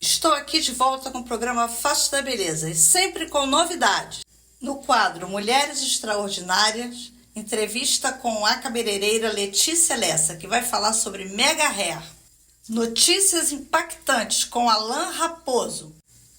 Estou aqui de volta com o programa Faces da Beleza e sempre com novidades. No quadro Mulheres Extraordinárias, entrevista com a cabeleireira Letícia Lessa, que vai falar sobre Mega Hair. Notícias impactantes com Alan Raposo.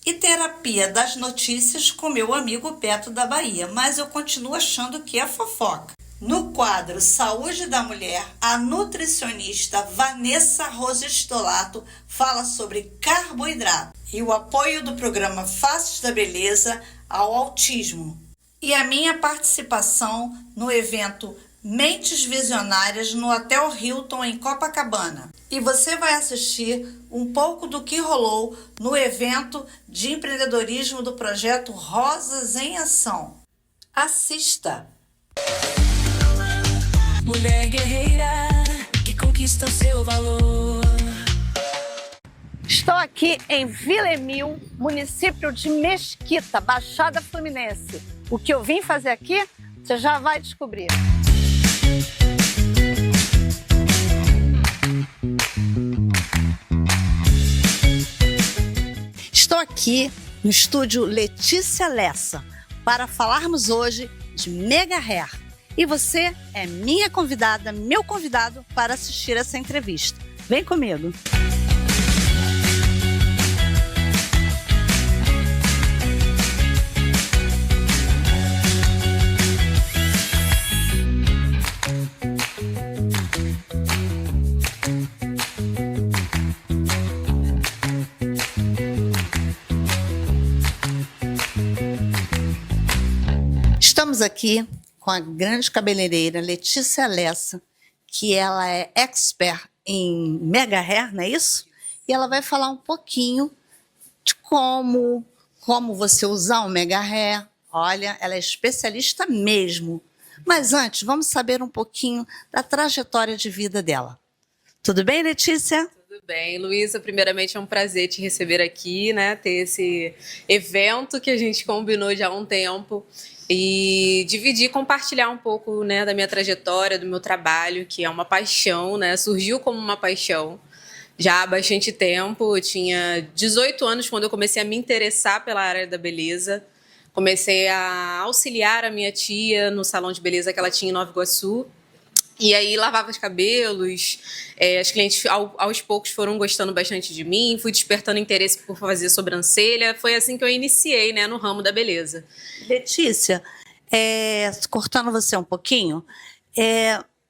E terapia das notícias com meu amigo Beto da Bahia, mas eu continuo achando que é fofoca. No quadro Saúde da Mulher, a nutricionista Vanessa Rosestolato fala sobre carboidrato e o apoio do programa Faces da Beleza ao autismo. E a minha participação no evento Mentes Visionárias no Hotel Hilton em Copacabana. E você vai assistir um pouco do que rolou no evento de empreendedorismo do projeto Rosas em Ação. Assista! Mulher guerreira que conquista o seu valor. Estou aqui em Vila Emil, município de Mesquita, Baixada Fluminense. O que eu vim fazer aqui, você já vai descobrir. Estou aqui no estúdio Letícia Lessa para falarmos hoje de Mega Hair. E você é minha convidada, meu convidado para assistir essa entrevista. Vem comigo. Estamos aqui com a grande cabeleireira Letícia Lessa, que ela é expert em Mega Hair, não é isso? E ela vai falar um pouquinho de como você usar um Mega Hair. Olha, ela é especialista mesmo. Mas antes, vamos saber um pouquinho da trajetória de vida dela. Tudo bem, Letícia? Tudo bem, Luísa. Primeiramente é um prazer te receber aqui, né? Ter esse evento que a gente combinou já há um tempo. E dividir, compartilhar um pouco, né, da minha trajetória, do meu trabalho, que é uma paixão, né? Surgiu como uma paixão já há bastante tempo. Eu tinha 18 anos quando eu comecei a me interessar pela área da beleza. Comecei a auxiliar a minha tia no salão de beleza que ela tinha em Nova Iguaçu. E aí lavava os cabelos, as clientes aos poucos foram gostando bastante de mim, fui despertando interesse por fazer sobrancelha. Foi assim que eu iniciei, né, no ramo da beleza. Letícia, cortando você um pouquinho,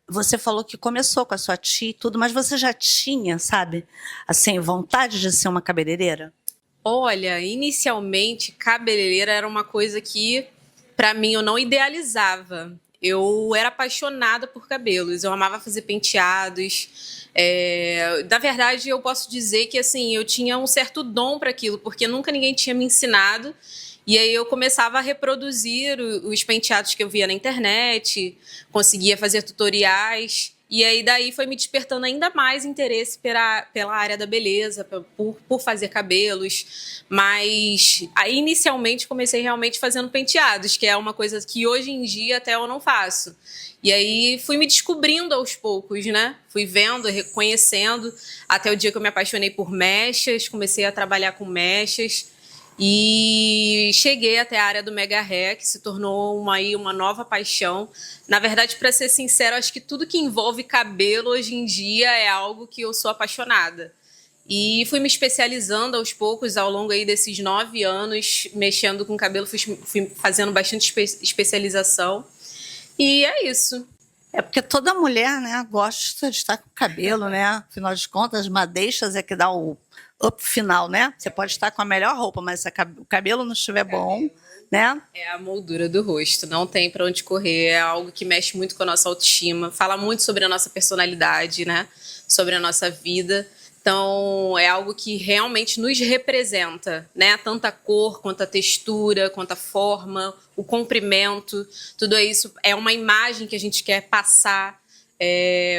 você falou que começou com a sua tia e tudo, mas você já tinha, sabe, assim, vontade de ser uma cabeleireira? Olha, inicialmente, cabeleireira era uma coisa que, para mim, eu não idealizava. Eu era apaixonada por cabelos, eu amava fazer penteados. Na verdade, eu posso dizer que assim, eu tinha um certo dom para aquilo, porque nunca ninguém tinha me ensinado. E aí eu começava a reproduzir os penteados que eu via na internet, conseguia fazer tutoriais. E aí daí foi me despertando ainda mais interesse pela área da beleza, por fazer cabelos. Mas aí inicialmente comecei realmente fazendo penteados, que é uma coisa que hoje em dia até eu não faço. E aí fui me descobrindo aos poucos, né? Fui vendo, reconhecendo, até o dia que eu me apaixonei por mechas, comecei a trabalhar com mechas. E cheguei até a área do Mega Hair, que se tornou uma nova paixão. Na verdade, para ser sincera, acho que tudo que envolve cabelo hoje em dia é algo que eu sou apaixonada. E fui me especializando aos poucos ao longo aí desses 9 anos, mexendo com cabelo, fui fazendo bastante especialização. E é isso. É porque toda mulher, né, gosta de estar com cabelo, né? Afinal de contas, as madeixas é que dá o up final, né? Você pode estar com a melhor roupa, mas se o cabelo não estiver bom, né? É a moldura do rosto, não tem para onde correr. É algo que mexe muito com a nossa autoestima, fala muito sobre a nossa personalidade, né? Sobre a nossa vida. Então, é algo que realmente nos representa, né? Tanto a cor, quanto a textura, quanto a forma, o comprimento, tudo isso é uma imagem que a gente quer passar.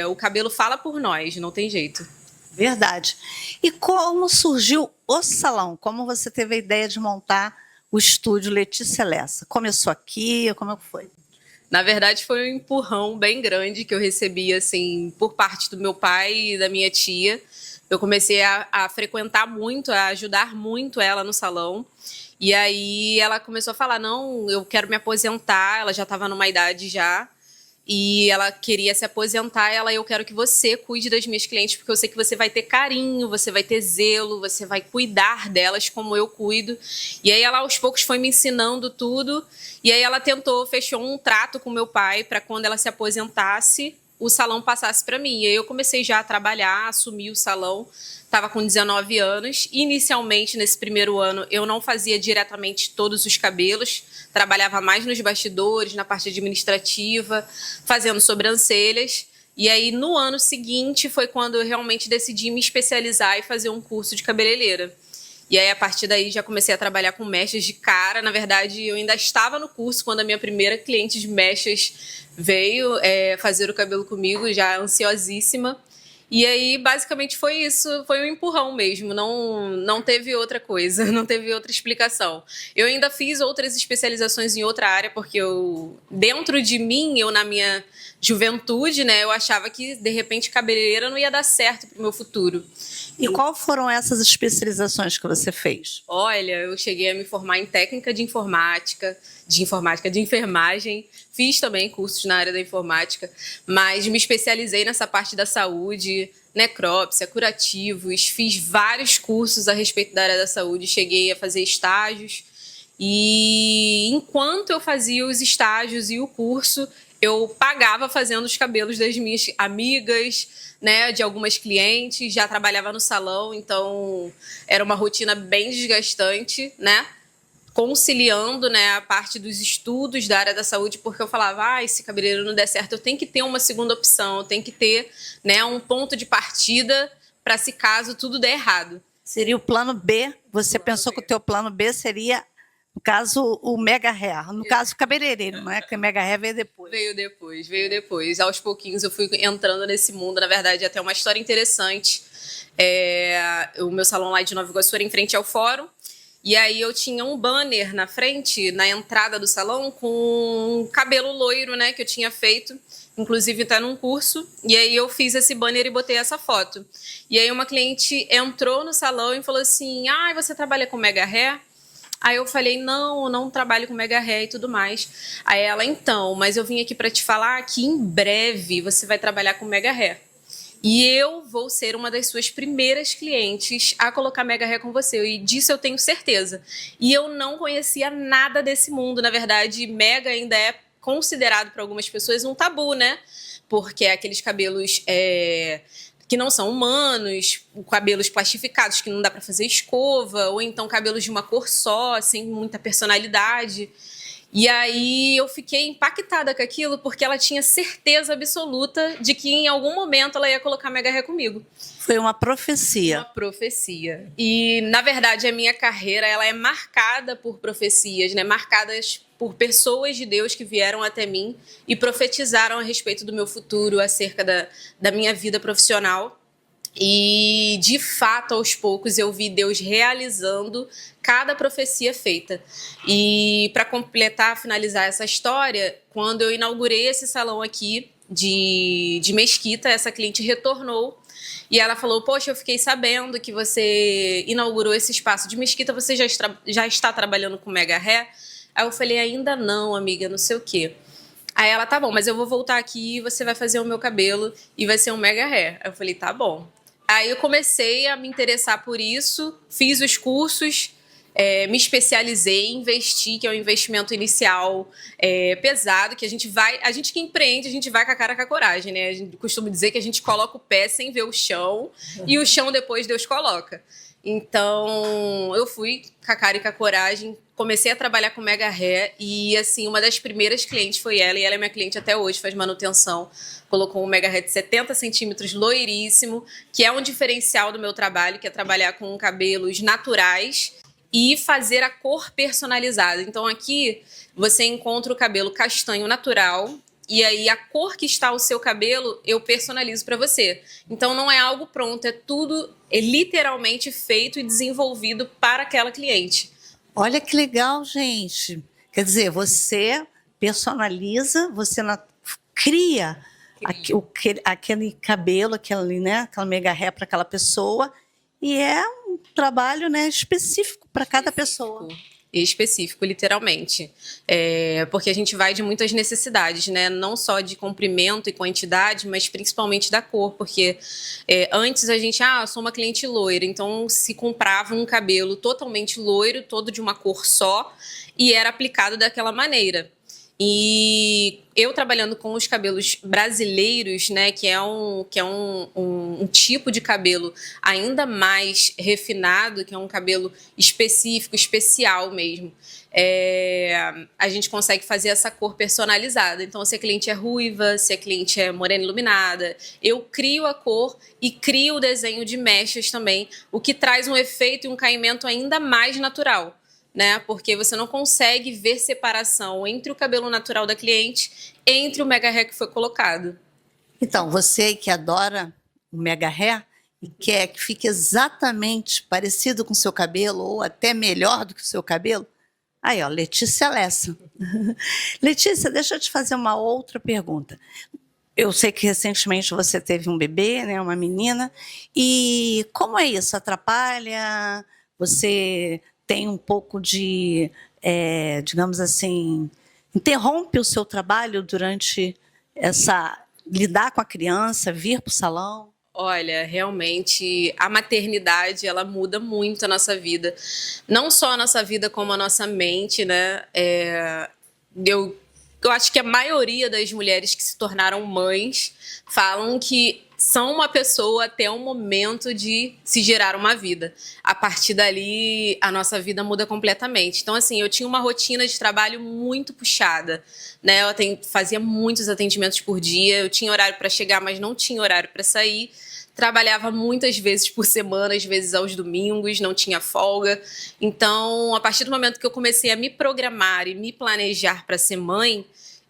O cabelo fala por nós, não tem jeito. Verdade. E como surgiu o salão? Como você teve a ideia de montar o estúdio Letícia Lessa? Começou aqui? Como é que foi? Na verdade, foi um empurrão bem grande que eu recebi, assim, por parte do meu pai e da minha tia. Eu comecei a frequentar muito, a ajudar muito ela no salão. E aí ela começou a falar, não, eu quero me aposentar. Ela já estava numa idade já. E ela queria se aposentar. Eu quero que você cuide das minhas clientes, porque eu sei que você vai ter carinho, você vai ter zelo, você vai cuidar delas como eu cuido. E aí ela aos poucos foi me ensinando tudo. E aí ela fechou um trato com meu pai para quando ela se aposentasse, o salão passasse para mim. E aí eu comecei já a trabalhar, assumi o salão. Estava com 19 anos. Inicialmente, nesse primeiro ano, eu não fazia diretamente todos os cabelos. Trabalhava mais nos bastidores, na parte administrativa, fazendo sobrancelhas. E aí, no ano seguinte, foi quando eu realmente decidi me especializar e fazer um curso de cabeleireira. E aí, a partir daí, já comecei a trabalhar com mechas de cara. Na verdade, eu ainda estava no curso quando a minha primeira cliente de mechas veio fazer o cabelo comigo, já ansiosíssima. E aí, basicamente, foi isso, foi um empurrão mesmo, não teve outra coisa, não teve outra explicação. Eu ainda fiz outras especializações em outra área, porque dentro de mim, na minha juventude, né, eu achava que, de repente, cabeleireira não ia dar certo para o meu futuro. E qual foram essas especializações que você fez? Olha, eu cheguei a me formar em técnica de enfermagem, fiz também cursos na área da informática, mas me especializei nessa parte da saúde, necrópsia, curativos, fiz vários cursos a respeito da área da saúde, cheguei a fazer estágios e enquanto eu fazia os estágios e o curso, eu pagava fazendo os cabelos das minhas amigas, né, de algumas clientes, já trabalhava no salão, então era uma rotina bem desgastante, né? Conciliando, né, a parte dos estudos da área da saúde, porque eu falava, se cabeleireiro não der certo, eu tenho que ter uma segunda opção, eu tenho que ter, né, um ponto de partida para se caso tudo der errado. Seria o plano B, você pensou que o teu plano B seria, no caso, o mega hair, no caso, cabeleireiro, não é? Que o mega hair veio depois. Veio depois. Aos pouquinhos eu fui entrando nesse mundo, na verdade, até uma história interessante. O meu salão lá de Nova Iguaçu era em frente ao fórum, e aí eu tinha um banner na frente, na entrada do salão, com um cabelo loiro, né, que eu tinha feito, inclusive até num curso, e aí eu fiz esse banner e botei essa foto. E aí uma cliente entrou no salão e falou assim, você trabalha com mega hair? Aí eu falei, não trabalho com mega hair e tudo mais. Aí ela, então, mas eu vim aqui para te falar que em breve você vai trabalhar com mega hair. E eu vou ser uma das suas primeiras clientes a colocar mega hair com você. E disso eu tenho certeza. E eu não conhecia nada desse mundo. Na verdade, mega ainda é considerado por algumas pessoas um tabu, né? Porque é aqueles cabelos que não são humanos, cabelos plastificados que não dá para fazer escova, ou então cabelos de uma cor só, sem muita personalidade. E aí eu fiquei impactada com aquilo porque ela tinha certeza absoluta de que em algum momento ela ia colocar mega hair comigo. Foi uma profecia. Uma profecia. E, na verdade, a minha carreira ela é marcada por profecias, né? Marcadas por pessoas de Deus que vieram até mim e profetizaram a respeito do meu futuro, acerca da minha vida profissional. E, de fato, aos poucos, eu vi Deus realizando cada profecia feita. E, para completar, finalizar essa história, quando eu inaugurei esse salão aqui de Mesquita, essa cliente retornou e ela falou, poxa, eu fiquei sabendo que você inaugurou esse espaço de Mesquita, você já está trabalhando com mega hair? Aí eu falei, ainda não, amiga, não sei o quê. Aí ela, tá bom, mas eu vou voltar aqui e você vai fazer o meu cabelo e vai ser um mega hair. Aí eu falei, tá bom. Aí eu comecei a me interessar por isso, fiz os cursos, me especializei, investi, que é um investimento inicial pesado, que a gente que empreende, a gente vai com a cara com a coragem, né? A gente costuma dizer que a gente coloca o pé sem ver o chão, e o chão depois Deus coloca. Então, eu fui com a cara e com a coragem, comecei a trabalhar com mega hair e, assim, uma das primeiras clientes foi ela, e ela é minha cliente até hoje, faz manutenção. Colocou um mega hair de 70 centímetros, loiríssimo, que é um diferencial do meu trabalho, que é trabalhar com cabelos naturais e fazer a cor personalizada. Então, aqui você encontra o cabelo castanho natural, e aí a cor que está o seu cabelo eu personalizo para você. Então não é algo pronto, é tudo literalmente feito e desenvolvido para aquela cliente. Olha que legal, gente. Quer dizer, você personaliza, você cria aquele cabelo, né, aquela mega ré para aquela pessoa, e é um trabalho, né, específico para cada pessoa. Específico, literalmente. Porque a gente vai de muitas necessidades, né? Não só de comprimento e quantidade, mas principalmente da cor, porque antes a gente, sou uma cliente loira, então se comprava um cabelo totalmente loiro, todo de uma cor só, e era aplicado daquela maneira. E eu trabalhando com os cabelos brasileiros, né, que é um tipo de cabelo ainda mais refinado, que é um cabelo específico, especial mesmo, a gente consegue fazer essa cor personalizada. Então, se a cliente é ruiva, se a cliente é morena iluminada, eu crio a cor e crio o desenho de mechas também, o que traz um efeito e um caimento ainda mais natural, né? Porque você não consegue ver separação entre o cabelo natural da cliente entre o mega hair que foi colocado. Então, você que adora o mega hair e quer que fique exatamente parecido com o seu cabelo ou até melhor do que o seu cabelo, aí, ó, Letícia Lessa. Letícia, deixa eu te fazer uma outra pergunta. Eu sei que recentemente você teve um bebê, né, uma menina, e como é isso? Atrapalha? Você tem um pouco de, digamos assim, interrompe o seu trabalho durante lidar com a criança, vir para o salão? Olha, realmente a maternidade ela muda muito a nossa vida, não só a nossa vida como a nossa mente, né? Eu acho que a maioria das mulheres que se tornaram mães falam que são uma pessoa até o momento de se gerar uma vida. A partir dali, a nossa vida muda completamente. Então, assim, eu tinha uma rotina de trabalho muito puxada, né? Eu fazia muitos atendimentos por dia, eu tinha horário para chegar, mas não tinha horário para sair. Trabalhava muitas vezes por semana, às vezes aos domingos, não tinha folga. Então, a partir do momento que eu comecei a me programar e me planejar para ser mãe,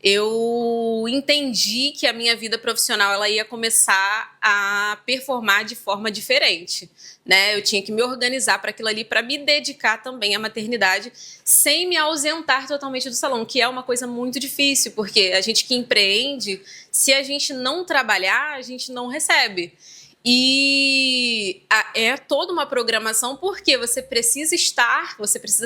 eu entendi que a minha vida profissional ela ia começar a performar de forma diferente, né? Eu tinha que me organizar para aquilo ali, para me dedicar também à maternidade, sem me ausentar totalmente do salão, que é uma coisa muito difícil, porque a gente que empreende, se a gente não trabalhar, a gente não recebe. E é toda uma programação, porque você precisa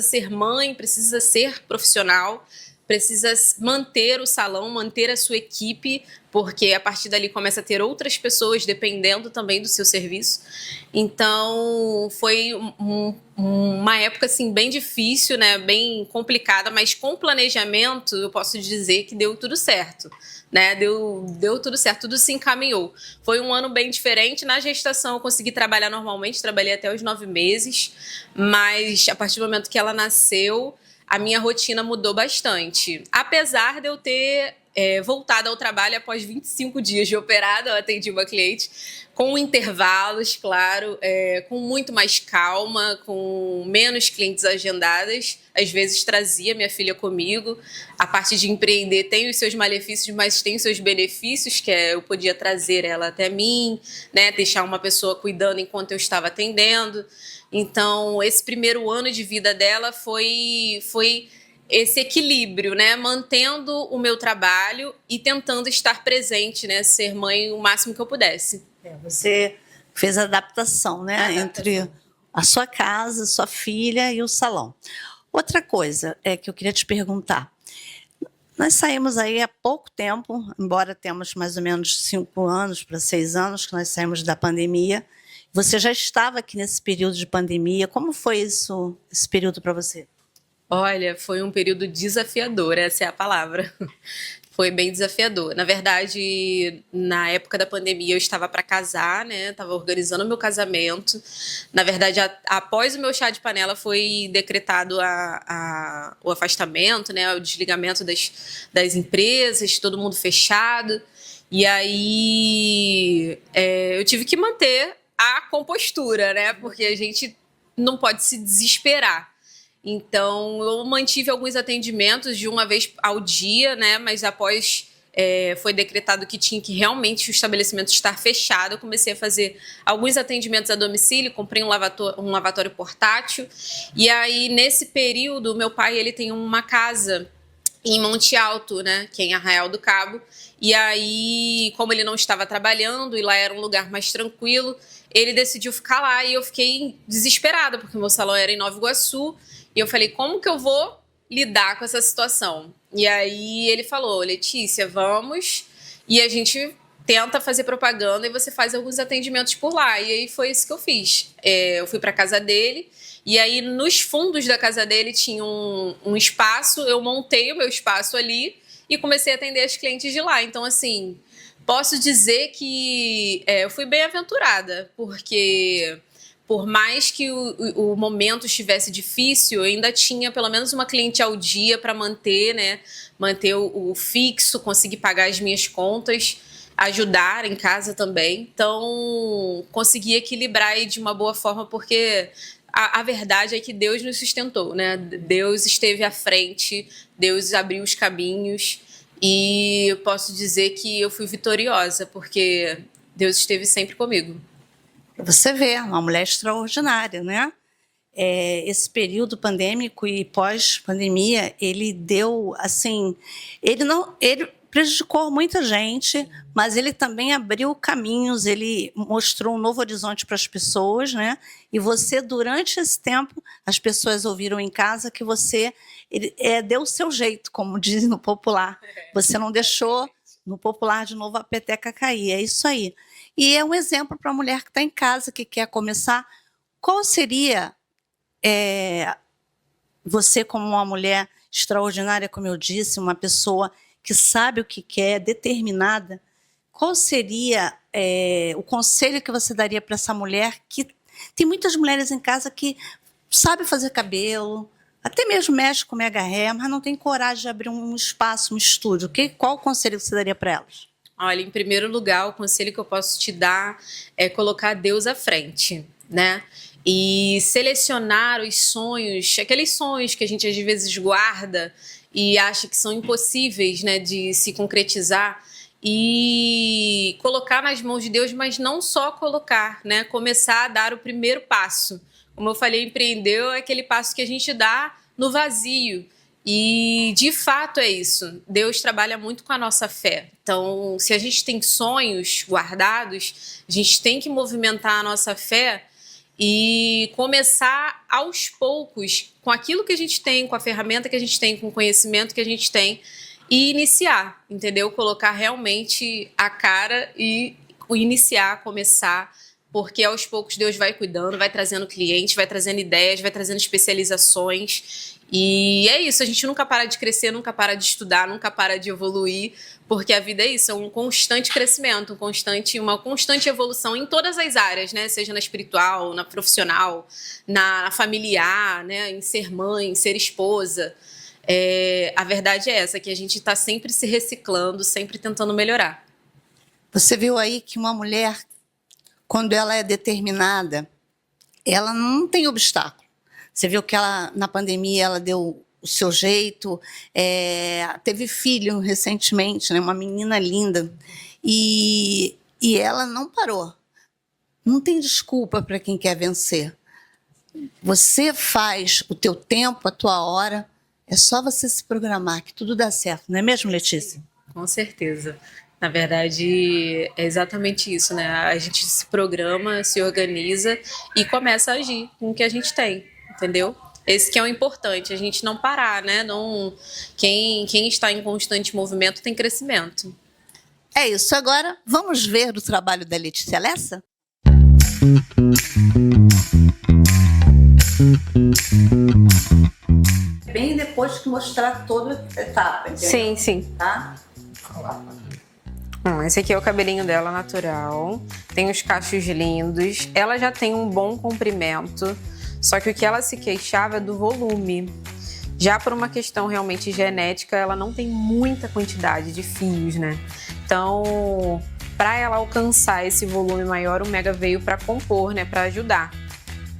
ser mãe, precisa ser profissional, precisa manter o salão, manter a sua equipe, porque a partir dali começa a ter outras pessoas dependendo também do seu serviço. Então, foi uma época assim, bem difícil, né? Bem complicada, mas com planejamento eu posso dizer que deu tudo certo. Né? Deu tudo certo, tudo se encaminhou. Foi um ano bem diferente. Na gestação eu consegui trabalhar normalmente, trabalhei até os 9 meses, mas a partir do momento que ela nasceu, a minha rotina mudou bastante. Apesar de eu ter voltado ao trabalho após 25 dias de operada, eu atendi uma cliente com intervalos, claro, com muito mais calma, com menos clientes agendadas. Às vezes trazia minha filha comigo. A parte de empreender tem os seus malefícios, mas tem os seus benefícios, que eu podia trazer ela até mim, né, deixar uma pessoa cuidando enquanto eu estava atendendo. Então, esse primeiro ano de vida dela foi esse equilíbrio, né? Mantendo o meu trabalho e tentando estar presente, né? Ser mãe o máximo que eu pudesse. Você fez a adaptação, né? Entre a sua casa, sua filha e o salão. Outra coisa que eu queria te perguntar. Nós saímos aí há pouco tempo, embora temos mais ou menos 5 anos para 6 anos que nós saímos da pandemia. Você já estava aqui nesse período de pandemia. Como foi esse período para você? Olha, foi um período desafiador, essa é a palavra. Foi bem desafiador. Na verdade, na época da pandemia, eu estava para casar, né? Estava organizando o meu casamento. Na verdade, após o meu chá de panela, foi decretado o afastamento, né? O desligamento das empresas, todo mundo fechado. E aí, eu tive que manter a compostura, né? Porque a gente não pode se desesperar. Então, eu mantive alguns atendimentos de uma vez ao dia, né? Mas após foi decretado que tinha que realmente o estabelecimento estar fechado, eu comecei a fazer alguns atendimentos a domicílio, comprei um lavatório portátil. E aí, nesse período, meu pai ele tem uma casa em Monte Alto, né, que é em Arraial do Cabo. E aí, como ele não estava trabalhando e lá era um lugar mais tranquilo, ele decidiu ficar lá e eu fiquei desesperada, porque meu salão era em Nova Iguaçu. E eu falei, como que eu vou lidar com essa situação? E aí ele falou, Letícia, vamos e a gente tenta fazer propaganda e você faz alguns atendimentos por lá. E aí foi isso que eu fiz. Eu fui para casa dele e aí nos fundos da casa dele tinha um espaço, eu montei o meu espaço ali e comecei a atender as clientes de lá. Então, assim, posso dizer que eu fui bem aventurada, porque por mais que o momento estivesse difícil, eu ainda tinha pelo menos uma cliente ao dia para manter, né? Manter o fixo, conseguir pagar as minhas contas, ajudar em casa também. Então, consegui equilibrar aí de uma boa forma, porque a verdade é que Deus nos sustentou, né? Deus esteve à frente, Deus abriu os caminhos e eu posso dizer que eu fui vitoriosa, porque Deus esteve sempre comigo. Você vê, uma mulher extraordinária, né? Esse período pandêmico e pós-pandemia, ele deu, assim, ele prejudicou muita gente, mas ele também abriu caminhos, ele mostrou um novo horizonte para as pessoas, né? E você, durante esse tempo, as pessoas ouviram em casa que você deu o seu jeito, como diz no popular. Você não deixou, no popular, de novo, a peteca cair. É isso aí. E é um exemplo para a mulher que está em casa, que quer começar. Qual seria, você como uma mulher extraordinária, como eu disse, uma pessoa que sabe o que quer, determinada, qual seria o conselho que você daria para essa mulher que... Tem muitas mulheres em casa que sabem fazer cabelo, até mesmo mexe com mega hair, mas não tem coragem de abrir um espaço, um estúdio. Qual o conselho que você daria para elas? Olha, em primeiro lugar, o conselho que eu posso te dar é colocar Deus à frente, né? E selecionar os sonhos, aqueles sonhos que a gente às vezes guarda e acha que são impossíveis, né, de se concretizar, e colocar nas mãos de Deus, mas não só colocar, né? Começar a dar o primeiro passo. Como eu falei, empreender é aquele passo que a gente dá no vazio. E, de fato, é isso. Deus trabalha muito com a nossa fé. Então, se a gente tem sonhos guardados, a gente tem que movimentar a nossa fé e começar aos poucos com aquilo que a gente tem, com a ferramenta que a gente tem, com o conhecimento que a gente tem e iniciar, entendeu? Colocar realmente a cara e iniciar, começar, porque aos poucos Deus vai cuidando, vai trazendo clientes, vai trazendo ideias, vai trazendo especializações. E é isso, a gente nunca para de crescer, nunca para de estudar, nunca para de evoluir, porque a vida é isso, é um constante crescimento, uma constante evolução em todas as áreas, né? Seja na espiritual, na profissional, na familiar, né? Em ser mãe, em ser esposa. A verdade é essa, que a gente está sempre se reciclando, sempre tentando melhorar. Você viu aí que uma mulher, quando ela é determinada, ela não tem obstáculo. Você viu que ela, na pandemia, ela deu o seu jeito, teve filho recentemente, né, uma menina linda, e ela não parou. Não tem desculpa para quem quer vencer. Você faz o teu tempo, a tua hora, é só você se programar que tudo dá certo, não é mesmo, Letícia? Com certeza. Na verdade, é exatamente isso, né? A gente se programa, se organiza e começa a agir com o que a gente tem. Entendeu? Esse que é o importante, a gente não parar, né? Quem está em constante movimento tem crescimento. É isso. Agora, vamos ver o trabalho da Letícia Lessa? Bem depois que mostrar toda a etapa, entendeu? Sim, sim. Tá? Esse aqui é o cabelinho dela natural. Tem os cachos lindos. Ela já tem um bom comprimento. Só que o que ela se queixava é do volume. Já por uma questão realmente genética, ela não tem muita quantidade de fios, né? Então, para ela alcançar esse volume maior, o Mega veio para compor, né? Para ajudar.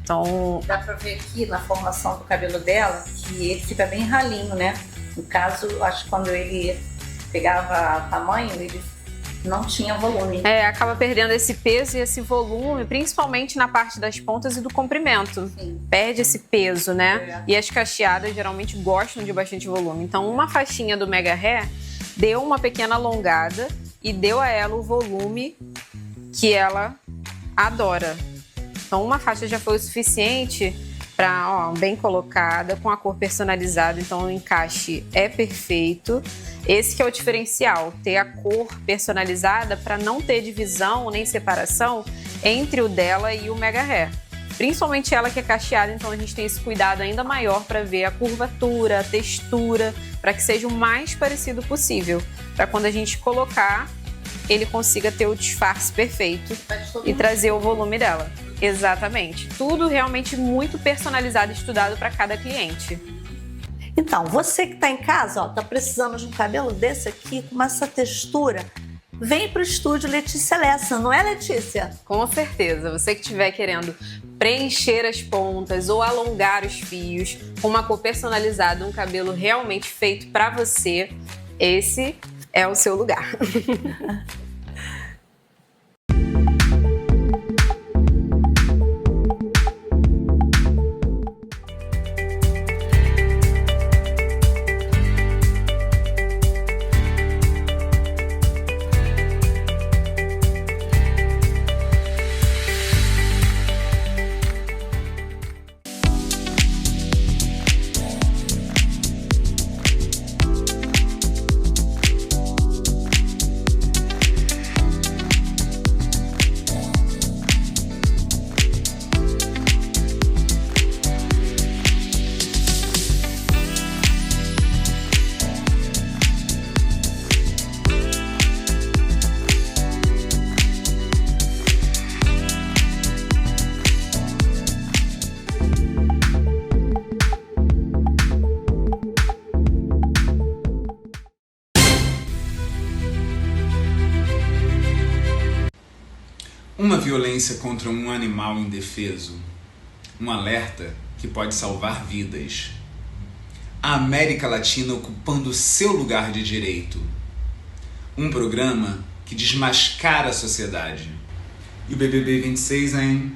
Então, dá para ver aqui na formação do cabelo dela que ele fica bem ralinho, né? No caso, acho que quando ele pegava tamanho, ele não tinha volume. Acaba perdendo esse peso e esse volume, principalmente na parte das pontas e do comprimento. Sim. Perde esse peso, né? E as cacheadas geralmente gostam de bastante volume. Então, uma faixinha do Mega Hair deu uma pequena alongada e deu a ela o volume que ela adora. Então, uma faixa já foi o suficiente para, bem colocada, com a cor personalizada. Então, o encaixe é perfeito. Esse que é o diferencial, ter a cor personalizada para não ter divisão nem separação entre o dela e o Mega Hair. Principalmente ela que é cacheada, então a gente tem esse cuidado ainda maior para ver a curvatura, a textura, para que seja o mais parecido possível. Para quando a gente colocar, ele consiga ter o disfarce perfeito e trazer o volume dela. Exatamente. Tudo realmente muito personalizado e estudado para cada cliente. Então, você que está em casa, ó, tá precisando de um cabelo desse aqui, com essa textura, vem pro estúdio Letícia Lessa, não é, Letícia? Com certeza. Você que estiver querendo preencher as pontas ou alongar os fios com uma cor personalizada, um cabelo realmente feito para você, esse é o seu lugar. Uma violência contra um animal indefeso, um alerta que pode salvar vidas. A América Latina ocupando seu lugar de direito. Um programa que desmascara a sociedade. E o BBB 26, hein?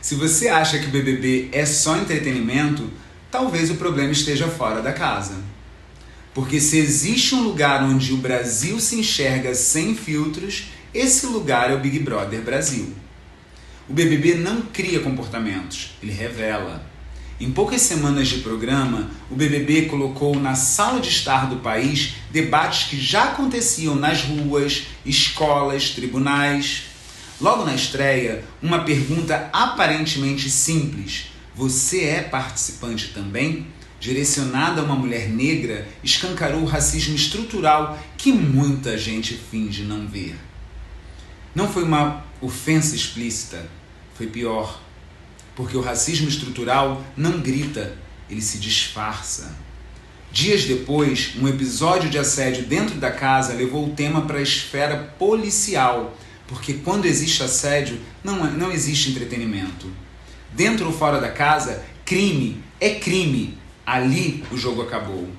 Se você acha que o BBB é só entretenimento, talvez o problema esteja fora da casa. Porque se existe um lugar onde o Brasil se enxerga sem filtros, esse lugar é o Big Brother Brasil. O BBB não cria comportamentos, ele revela. Em poucas semanas de programa, o BBB colocou na sala de estar do país debates que já aconteciam nas ruas, escolas, tribunais. Logo na estreia, uma pergunta aparentemente simples: você é participante também? Direcionada a uma mulher negra, escancarou o racismo estrutural que muita gente finge não ver. Não foi uma ofensa explícita, foi pior, porque o racismo estrutural não grita, ele se disfarça. Dias depois, um episódio de assédio dentro da casa levou o tema para a esfera policial, porque quando existe assédio, não existe entretenimento. Dentro ou fora da casa, crime é crime. Ali o jogo acabou.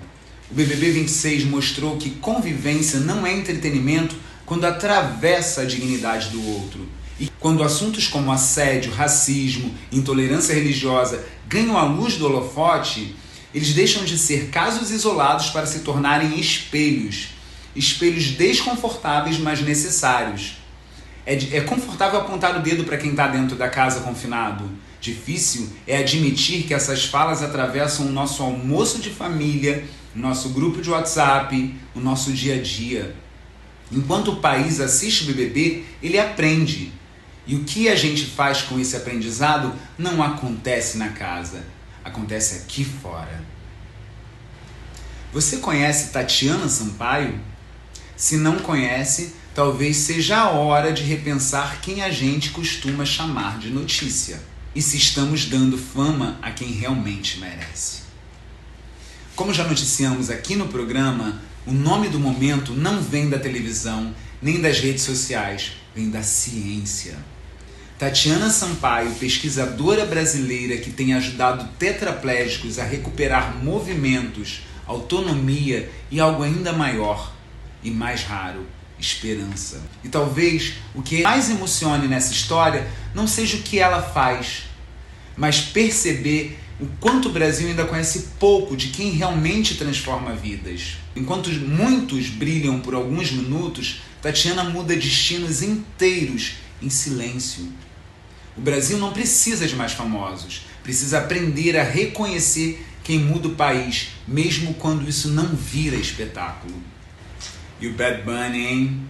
O BBB 26 mostrou que convivência não é entretenimento quando atravessa a dignidade do outro. E quando assuntos como assédio, racismo, intolerância religiosa ganham a luz do holofote, eles deixam de ser casos isolados para se tornarem espelhos. Espelhos desconfortáveis, mas necessários. É confortável apontar o dedo para quem está dentro da casa confinado. Difícil é admitir que essas falas atravessam o nosso almoço de família, o nosso grupo de WhatsApp, o nosso dia a dia. Enquanto o país assiste o BBB, ele aprende. E o que a gente faz com esse aprendizado não acontece na casa, acontece aqui fora. Você conhece Tatiana Sampaio? Se não conhece, talvez seja a hora de repensar quem a gente costuma chamar de notícia. E se estamos dando fama a quem realmente merece. Como já noticiamos aqui no programa, o nome do momento não vem da televisão, nem das redes sociais, vem da ciência. Tatiana Sampaio, pesquisadora brasileira que tem ajudado tetraplégicos a recuperar movimentos, autonomia e algo ainda maior e mais raro, esperança. E talvez o que mais emocione nessa história não seja o que ela faz, mas perceber o quanto o Brasil ainda conhece pouco de quem realmente transforma vidas. Enquanto muitos brilham por alguns minutos, Tatiana muda destinos inteiros em silêncio. O Brasil não precisa de mais famosos, precisa aprender a reconhecer quem muda o país, mesmo quando isso não vira espetáculo. E o Bad Bunny, hein?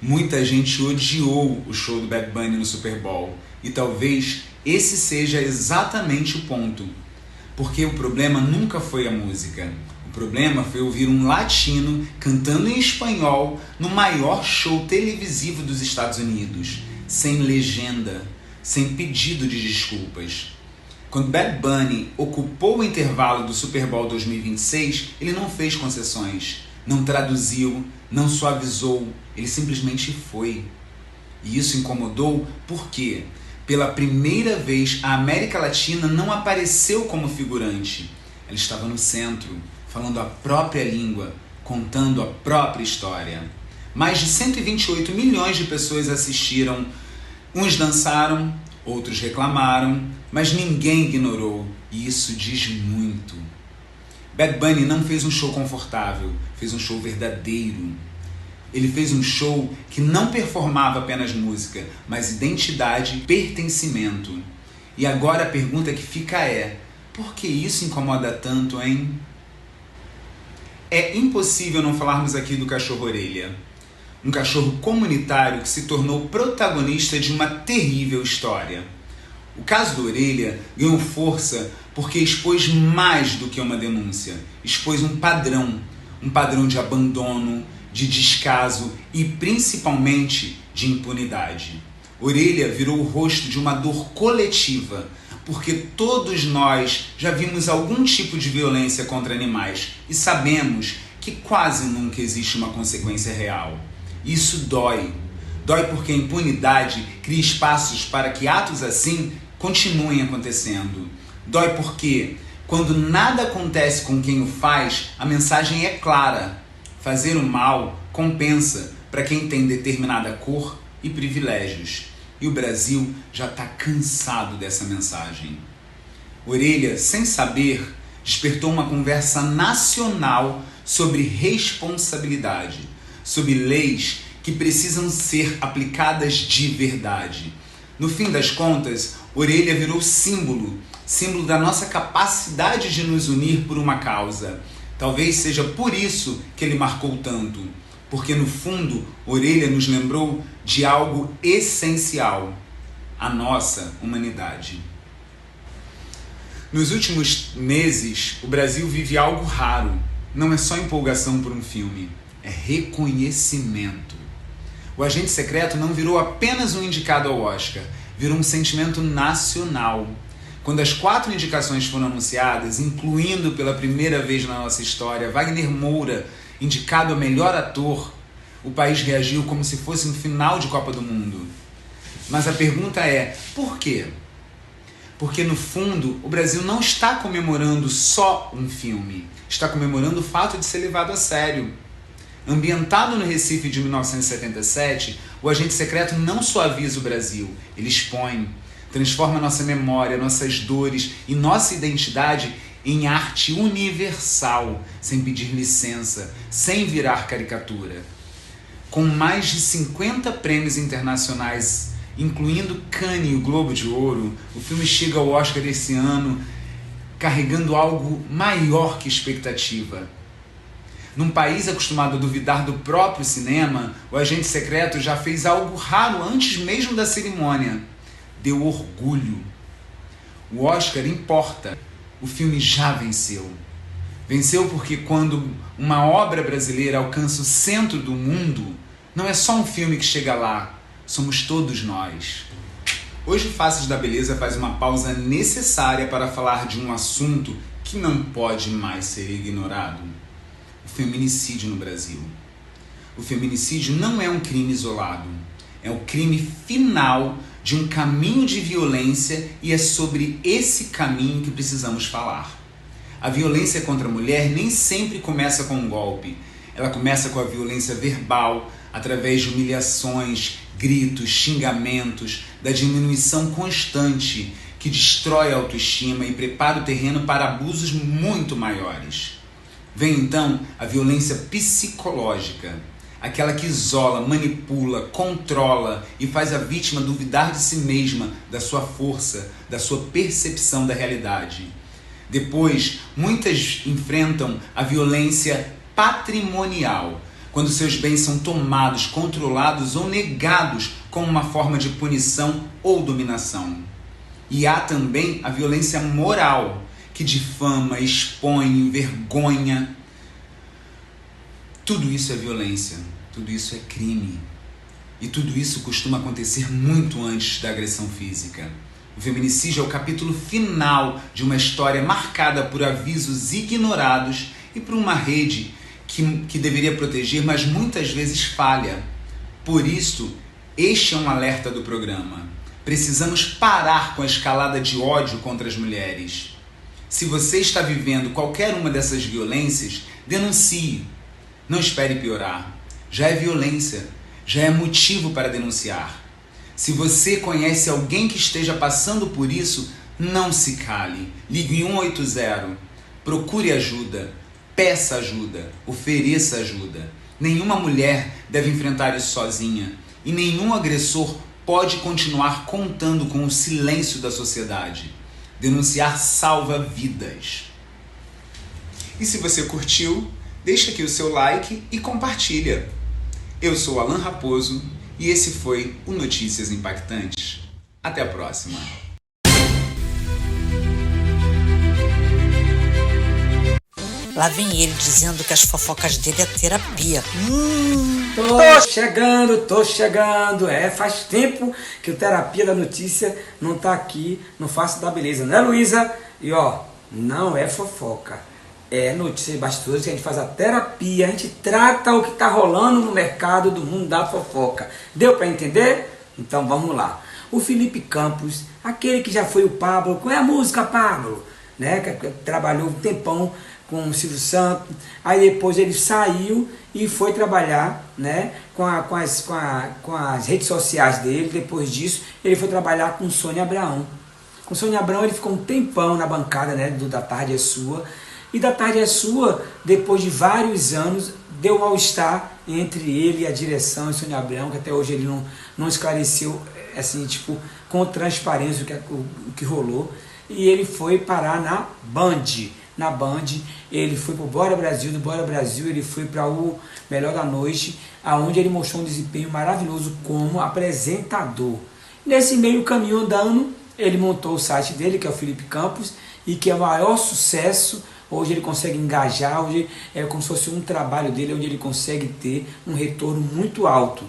Muita gente odiou o show do Bad Bunny no Super Bowl, e talvez esse seja exatamente o ponto. Porque o problema nunca foi a música. O problema foi ouvir um latino cantando em espanhol no maior show televisivo dos Estados Unidos, sem legenda, sem pedido de desculpas. Quando Bad Bunny ocupou o intervalo do Super Bowl 2026, ele não fez concessões, não traduziu, não suavizou, ele simplesmente foi. E isso incomodou porque, pela primeira vez, a América Latina não apareceu como figurante. Ela estava no centro, falando a própria língua, contando a própria história. Mais de 128 milhões de pessoas assistiram. Uns dançaram, outros reclamaram, mas ninguém ignorou, e isso diz muito. Bad Bunny não fez um show confortável, fez um show verdadeiro. Ele fez um show que não performava apenas música, mas identidade e pertencimento. E agora a pergunta que fica é: por que isso incomoda tanto, hein? É impossível não falarmos aqui do Cachorro Orelha. Um cachorro comunitário que se tornou protagonista de uma terrível história. O caso do Orelha ganhou força porque expôs mais do que uma denúncia. Expôs um padrão de abandono, de descaso e principalmente de impunidade. Orelha virou o rosto de uma dor coletiva, porque todos nós já vimos algum tipo de violência contra animais e sabemos que quase nunca existe uma consequência real. Isso dói. Dói porque a impunidade cria espaços para que atos assim continuem acontecendo. Dói porque, quando nada acontece com quem o faz, a mensagem é clara. Fazer o mal compensa para quem tem determinada cor e privilégios. E o Brasil já está cansado dessa mensagem. Orelha, sem saber, despertou uma conversa nacional sobre responsabilidade, sobre leis que precisam ser aplicadas de verdade. No fim das contas, Orelha virou símbolo da nossa capacidade de nos unir por uma causa. Talvez seja por isso que ele marcou tanto, porque no fundo, Orelha nos lembrou de algo essencial: a nossa humanidade. Nos últimos meses, o Brasil vive algo raro. Não é só empolgação por um filme, é reconhecimento. O Agente Secreto não virou apenas um indicado ao Oscar, virou um sentimento nacional. Quando as 4 indicações foram anunciadas, incluindo pela primeira vez na nossa história Wagner Moura, indicado a melhor ator, o país reagiu como se fosse um final de Copa do Mundo. Mas a pergunta é, por quê? Porque no fundo, o Brasil não está comemorando só um filme, está comemorando o fato de ser levado a sério. Ambientado no Recife de 1977, o Agente Secreto não suaviza o Brasil, ele expõe, transforma nossa memória, nossas dores e nossa identidade em arte universal, sem pedir licença, sem virar caricatura. Com mais de 50 prêmios internacionais, incluindo Cannes e o Globo de Ouro, o filme chega ao Oscar esse ano carregando algo maior que expectativa. Num país acostumado a duvidar do próprio cinema, o Agente Secreto já fez algo raro antes mesmo da cerimônia. Deu orgulho. O Oscar importa. O filme já venceu. Venceu porque quando uma obra brasileira alcança o centro do mundo, não é só um filme que chega lá, somos todos nós. Hoje o Faces da Beleza faz uma pausa necessária para falar de um assunto que não pode mais ser ignorado: o feminicídio no Brasil. O feminicídio não é um crime isolado, é o crime final de um caminho de violência e é sobre esse caminho que precisamos falar. A violência contra a mulher nem sempre começa com um golpe. Ela começa com a violência verbal, através de humilhações, gritos, xingamentos, da diminuição constante que destrói a autoestima e prepara o terreno para abusos muito maiores. Vem então a violência psicológica, aquela que isola, manipula, controla e faz a vítima duvidar de si mesma, da sua força, da sua percepção da realidade. Depois, muitas enfrentam a violência patrimonial, quando seus bens são tomados, controlados ou negados como uma forma de punição ou dominação. E há também a violência moral, que difama, expõe, envergonha. Tudo isso é violência, tudo isso é crime. E tudo isso costuma acontecer muito antes da agressão física. O feminicídio é o capítulo final de uma história marcada por avisos ignorados e por uma rede que deveria proteger, mas muitas vezes falha. Por isso, este é um alerta do programa. Precisamos parar com a escalada de ódio contra as mulheres. Se você está vivendo qualquer uma dessas violências, denuncie. Não espere piorar. Já é violência, já é motivo para denunciar. Se você conhece alguém que esteja passando por isso, não se cale. Ligue 180. Procure ajuda. Peça ajuda. Ofereça ajuda. Nenhuma mulher deve enfrentar isso sozinha. E nenhum agressor pode continuar contando com o silêncio da sociedade. Denunciar salva vidas. E se você curtiu, deixa aqui o seu like e compartilha. Eu sou Alan Raposo e esse foi o Notícias Impactantes. Até a próxima. Lá vem ele dizendo que as fofocas dele é terapia. Tô chegando. Faz tempo que o Terapia da Notícia não tá aqui no Face da Beleza, né, Luísa? E ó, não é fofoca. É notícia de bastidores que a gente faz a terapia, a gente trata o que tá rolando no mercado do mundo da fofoca. Deu pra entender? Então vamos lá. O Felipe Campos, aquele que já foi o Pablo, qual é a música, Pablo? Né? Que trabalhou um tempão com o Silvio Santos, aí depois ele saiu e foi trabalhar, né, com as redes sociais dele. Depois disso ele foi trabalhar com Sônia Abrão. Com Sônia Abrão ele ficou um tempão na bancada, né, do Da Tarde é Sua. E Da Tarde é Sua, depois de vários anos, deu mal-estar entre ele e a direção e Sônia Abrão, que até hoje ele não esclareceu, assim, tipo, com transparência o que rolou. E ele foi parar na Band. Na Band, ele foi pro Bora Brasil, do Bora Brasil ele foi para o Melhor da Noite, aonde ele mostrou um desempenho maravilhoso como apresentador. Nesse meio caminho andando, ele montou o site dele, que é o Felipe Campos, e que é o maior sucesso. Hoje ele consegue engajar, hoje é como se fosse um trabalho dele, onde ele consegue ter um retorno muito alto.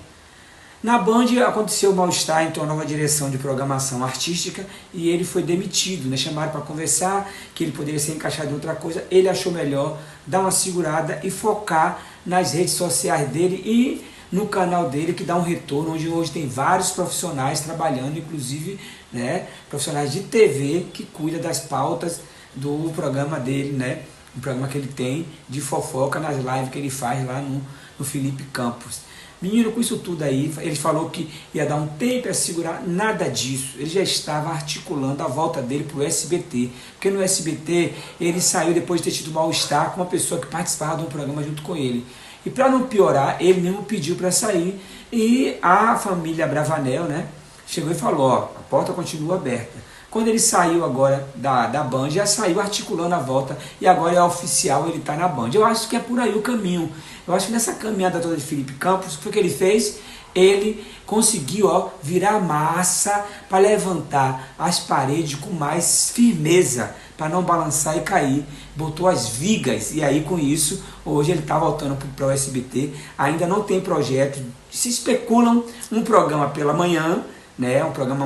Na Band aconteceu o mal-estar entre uma nova direção de programação artística e ele foi demitido, né? Chamaram para conversar, que ele poderia ser encaixado em outra coisa. Ele achou melhor dar uma segurada e focar nas redes sociais dele e no canal dele, que dá um retorno, onde hoje tem vários profissionais trabalhando, inclusive, né, profissionais de TV que cuidam das pautas do programa dele, né? Um programa que ele tem de fofoca nas lives que ele faz lá no Felipe Campos. Menino, com isso tudo aí, ele falou que ia dar um tempo a segurar, nada disso. Ele já estava articulando a volta dele para o SBT. Porque no SBT ele saiu depois de ter tido mal-estar com uma pessoa que participava de um programa junto com ele. E para não piorar, ele mesmo pediu para sair. E a família Bravanel, né, chegou e falou, ó, a porta continua aberta. Quando ele saiu agora da Band, já saiu articulando a volta e agora é oficial, ele está na Band. Eu acho que é por aí o caminho. Eu acho que nessa caminhada toda de Felipe Campos, o que foi que ele fez? Ele conseguiu, ó, virar massa para levantar as paredes com mais firmeza, para não balançar e cair. Botou as vigas e aí com isso, hoje ele está voltando para o SBT. Ainda não tem projeto, se especulam um programa pela manhã, né? Um programa,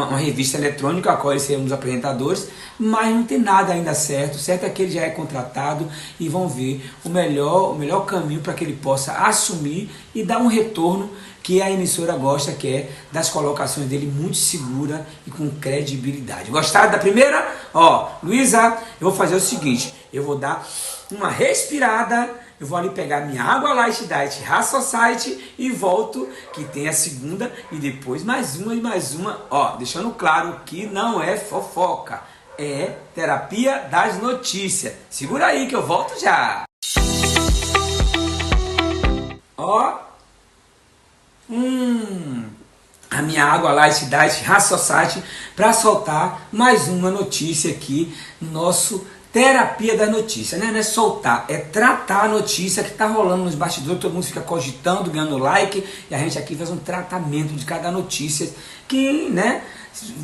uma revista eletrônica, a qual ele seria um dos apresentadores, mas não tem nada ainda certo. Certo é que ele já é contratado e vão ver o melhor caminho para que ele possa assumir e dar um retorno que a emissora gosta, que é das colocações dele muito segura e com credibilidade. Gostaram da primeira? Ó, Luísa, eu vou fazer o seguinte, eu vou dar uma respirada. Eu vou ali pegar minha água Light Diet Raça Society e volto, que tem a segunda e depois mais uma e mais uma. Ó, deixando claro que não é fofoca, é terapia das notícias. Segura aí que eu volto já. Ó, a minha água Light Diet Raça Society para soltar mais uma notícia aqui no nosso terapia da notícia, né? Não é soltar, é tratar a notícia que está rolando nos bastidores, todo mundo fica cogitando, ganhando like, e a gente aqui faz um tratamento de cada notícia que, né,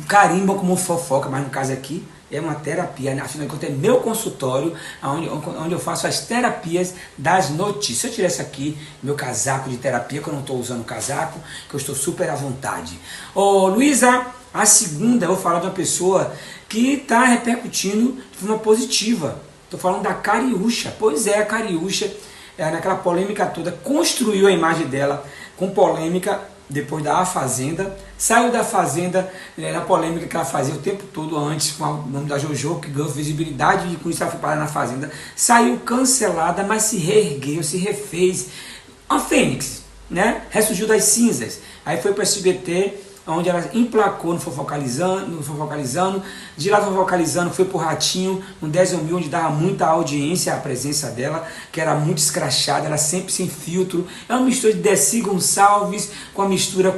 carimbam como fofoca, mas no caso aqui é uma terapia, né? Afinal de contas é meu consultório, onde eu faço as terapias das notícias. Se eu tivesse aqui meu casaco de terapia, que eu não estou usando casaco, que eu estou super à vontade. Ô Luísa, a segunda eu vou falar de uma pessoa que está repercutindo de forma positiva. Estou falando da Cariúcha. Pois é, a Cariúcha, naquela polêmica toda, construiu a imagem dela com polêmica depois da A Fazenda. Saiu da Fazenda, na polêmica que ela fazia o tempo todo antes com o nome da JoJo, que ganhou visibilidade e com isso ela foi parar na Fazenda. Saiu cancelada, mas se reergueu, se refez. Uma fênix, né? Ressurgiu das cinzas. Aí foi para o SBT, onde ela emplacou no Fofocalizando, de lá do Fofocalizando foi pro Ratinho, no 10 Mil, onde dava muita audiência a presença dela, que era muito escrachada, era sempre sem filtro, é uma mistura de Desi Gonçalves, com a mistura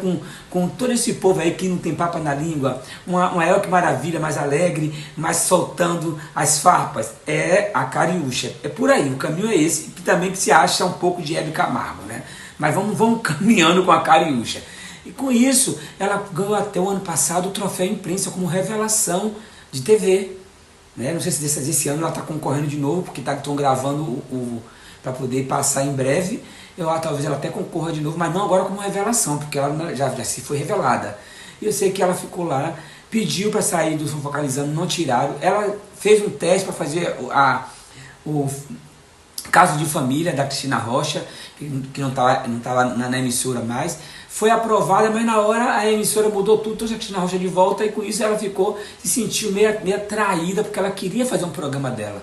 com todo esse povo aí que não tem papa na língua, uma El que Maravilha, mais alegre, mais soltando as farpas, é a Cariúcha, é por aí, o caminho é esse, que também se acha um pouco de Hebe Camargo, né? Mas vamos caminhando com a Cariúcha. E com isso, ela ganhou até o ano passado o troféu imprensa como revelação de TV. Né? Não sei se desse ano ela está concorrendo de novo, porque estão gravando para poder passar em breve. Talvez ela até concorra de novo, mas não agora como revelação, porque ela já se foi revelada. E eu sei que ela ficou lá, pediu para sair do Fofocalizando, não tiraram. Ela fez um teste para fazer o Caso de Família da Cristina Rocha, que não estava na emissora mais. Foi aprovada, mas na hora a emissora mudou tudo, trouxe a Cristina Rocha de volta e com isso ela se sentiu meio traída, porque ela queria fazer um programa dela.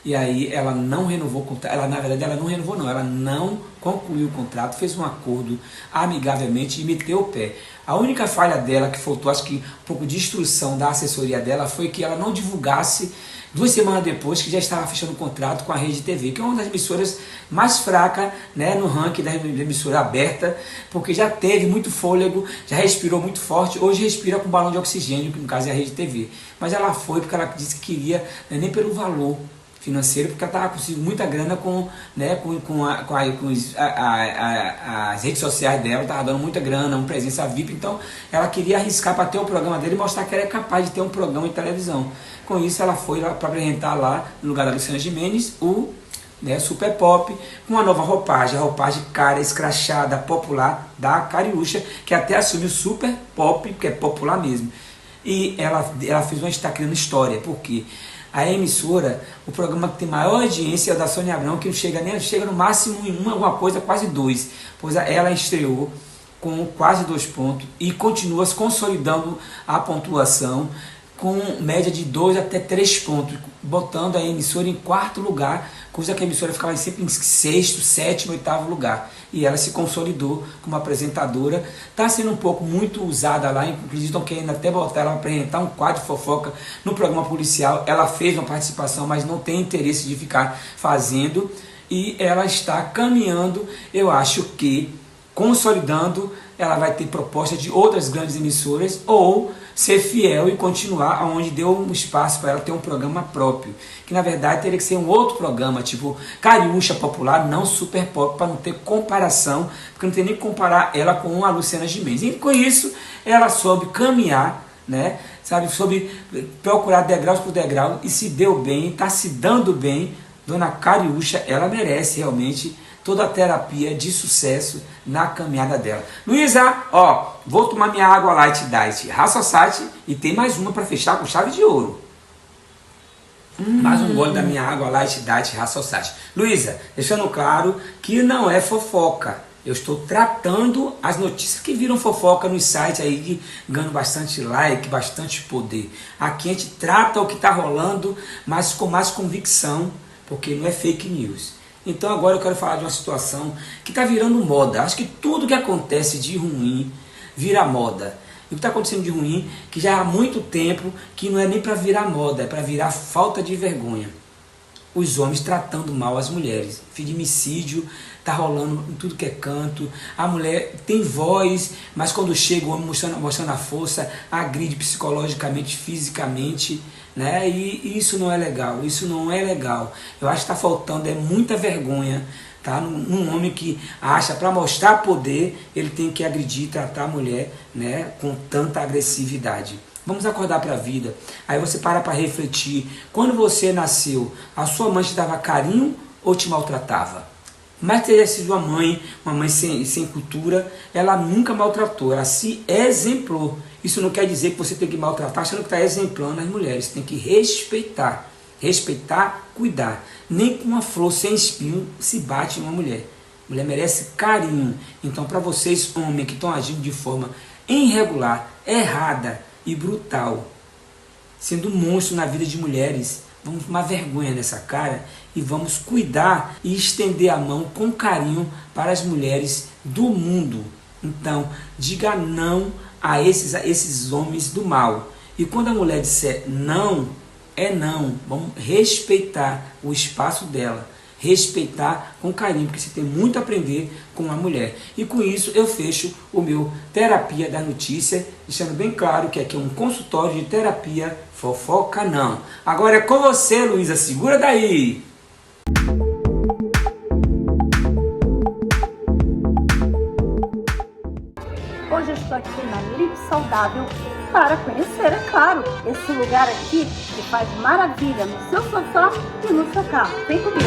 E aí ela não renovou o contrato, na verdade ela não renovou não, ela não concluiu o contrato, fez um acordo amigavelmente e meteu o pé. A única falha dela, que faltou acho que um pouco de instrução da assessoria dela, foi que ela não divulgasse 2 semanas depois que já estava fechando o contrato com a Rede TV, que é uma das emissoras mais fracas, né, no ranking da emissora aberta, porque já teve muito fôlego, já respirou muito forte, hoje respira com balão de oxigênio, que no caso é a Rede TV. Mas ela foi porque ela disse que queria, né, nem pelo valor financeiro, porque ela estava conseguindo muita grana as redes sociais dela, estava dando muita grana, uma presença VIP, então ela queria arriscar para ter o programa dele e mostrar que ela é capaz de ter um programa de televisão. Com isso ela foi lá para apresentar lá, no lugar da Luciana Gimenez, o Super Pop, com uma nova roupagem, a roupagem cara, escrachada, popular da Cariúcha, que até assumiu Super Pop, que é popular mesmo. E ela fez uma está criando história, porque a emissora, o programa que tem maior audiência é o da Sônia Abrão, que não chega no máximo em alguma coisa, quase 2. Pois ela estreou com quase 2 pontos e continua se consolidando a pontuação com média de 2 até 3 pontos, botando a emissora em 4º lugar, coisa que a emissora ficava sempre em 6º, 7º, 8º lugar. E ela se consolidou como apresentadora. Está sendo um pouco muito usada lá, inclusive estão querendo até botar ela para apresentar um quadro de fofoca no programa policial. Ela fez uma participação, mas não tem interesse de ficar fazendo. E ela está caminhando, eu acho que, consolidando, ela vai ter proposta de outras grandes emissoras ou ser fiel e continuar onde deu um espaço para ela ter um programa próprio, que na verdade teria que ser um outro programa, tipo Cariúcha Popular, não Super Pop, para não ter comparação, porque não tem nem que comparar ela com a Luciana Gimenez. E com isso, ela soube caminhar, né? Soube procurar degraus por degrau e se deu bem, está se dando bem. Dona Cariúcha, ela merece realmente toda a terapia de sucesso na caminhada dela. Luísa, vou tomar minha água Light Diet Raça Society e tem mais uma para fechar com chave de ouro. Mais um gole da minha água Light Diet Raça Society. Luísa, deixando claro que não é fofoca. Eu estou tratando as notícias que viram fofoca nos sites aí, ganhando bastante like, bastante poder. Aqui a gente trata o que está rolando, mas com mais convicção, porque não é fake news. Então agora eu quero falar de uma situação que está virando moda. Acho que tudo que acontece de ruim vira moda. E o que está acontecendo de ruim, que já há muito tempo, que não é nem para virar moda, é para virar falta de vergonha. Os homens tratando mal as mulheres. Feminicídio está rolando em tudo que é canto. A mulher tem voz, mas quando chega o homem mostrando a força, agride psicologicamente, fisicamente, né? E isso não é legal, isso não é legal. Eu acho que está faltando muita vergonha, tá? Num homem que acha, para mostrar poder, ele tem que agredir, tratar a mulher, né, com tanta agressividade. Vamos acordar para a vida. Aí você para refletir. Quando você nasceu, a sua mãe te dava carinho ou te maltratava? Mas teria sido uma mãe sem cultura, ela nunca maltratou, ela se exemplou. Isso não quer dizer que você tem que maltratar, achando que está exemplando as mulheres. Você tem que respeitar. Respeitar, cuidar. Nem com uma flor sem espinho se bate em uma mulher. A mulher merece carinho. Então, para vocês, homens que estão agindo de forma irregular, errada e brutal, sendo um monstro na vida de mulheres, vamos tomar vergonha nessa cara e vamos cuidar e estender a mão com carinho para as mulheres do mundo. Então, diga não a esses homens do mal. E quando a mulher disser não, é não. Vamos respeitar o espaço dela. Respeitar com carinho, porque você tem muito a aprender com a mulher. E com isso eu fecho o meu Terapia da Notícia, deixando bem claro que aqui é um consultório de terapia, fofoca não. Agora é com você, Luísa, segura daí! Hoje eu estou aqui na Live Saudável para conhecer, é claro, esse lugar aqui que faz maravilha no seu sofá e no seu carro. Vem comigo!